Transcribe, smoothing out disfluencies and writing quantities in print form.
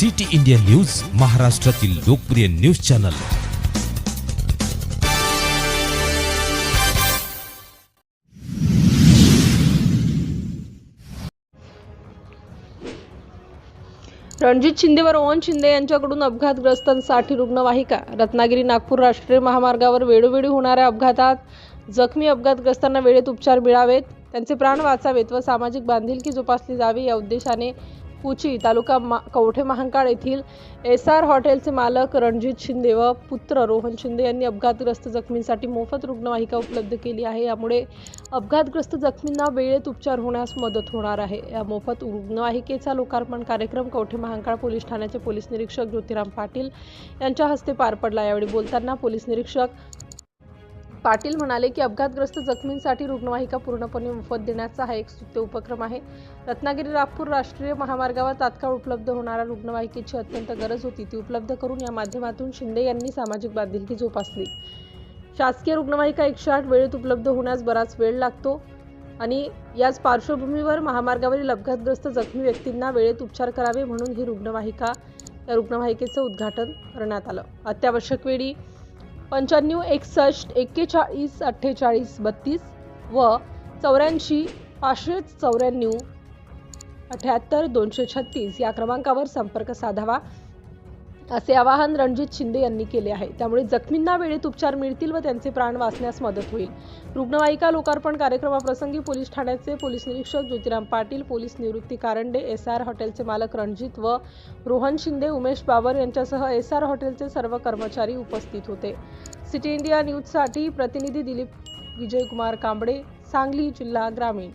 City India news, महाराष्ट्रातील लोकप्रिय news channel. Ranjit Shinde व रोहन शिंदे यांच्याकडून अपघातग्रस्तांसाठी रुग्णवाहिका। रत्नागिरी नागपूर राष्ट्रीय महामार्गावर वेळोवेळी होणाऱ्या अपघातात जखमी अपघातग्रस्तांना वेळेत उपचार मिळावेत, त्यांचे प्राण वाचावेत व सामाजिक बांधिलकी जोपासली जावी या उद्देशाने कुची तालुका कवठे महांकाळ येथील SR हॉटेलचे मालक रणजित शिंदे व पुत्र रोहन शिंदे यांनी अपघातग्रस्त जखमींसाठी मोफत रुग्णवाहिका उपलब्ध केली आहे। यामुळे अपघातग्रस्त जखमींना वेळेत उपचार होण्यास मदत होणार आहे। या मोफत रुग्णवाहिकेचा लोकार्पण कार्यक्रम कवठे महांकाळ पोलीस ठाण्याचे पोलीस निरीक्षक ज्योतिराम पाटील यांच्या हस्ते पार पडला। यावेळी बोलताना पोलीस निरीक्षक पाटील म्हणाले की अपघातग्रस्त जखमींसाठी रुग्णवाहिका पूर्णपणे मोफत देण्याचा हा एक स्तुत्य उपक्रम आहे। रत्नागिरी नागपूर राष्ट्रीय महामार्गावर तात्काळ उपलब्ध होणाऱ्या रुग्णवाहिकेची अत्यंत गरज होती, ती उपलब्ध करून या माध्यमातून शिंदे यांनी सामाजिक बांधिलकी जोपासली। शासकीय रुग्णवाहिका 108 वेळेत उपलब्ध होण्यास बराच वेळ लागतो आणि याच पार्श्वभूमीवर महामार्गावरील अपघातग्रस्त जखमी व्यक्तींना वेळेत उपचार करावे म्हणून ही रुग्णवाहिकेचं उद्घाटन करण्यात आलं। अत्यावश्यक वेळी 95 61 41 48 32 व 84 594 78 236 या क्रमांकावर संपर्क साधावा असे आवाहन रणजित शिंदे यांनी केले आहे। त्यामुळे जखमींना वेळेत उपचार मिळतील व त्यांचे प्राण वाचण्यास मदत होईल। रुग्णवाहिका लोकार्पण कार्यक्रमाप्रसंगी पोलीस ठाण्याचे पोलीस निरीक्षक ज्योतिराम पाटील, पोलीस निवृत्ती कारंडे, SR हॉटेलचे मालक रणजित व रोहन शिंदे, उमेश बाबर यांच्यासह SR हॉटेलचे सर्व कर्मचारी उपस्थित होते। सिटी इंडिया न्यूजसाठी प्रतिनिधी दिलीप विजयकुमार कांबळे, सांगली जिल्हा ग्रामीण।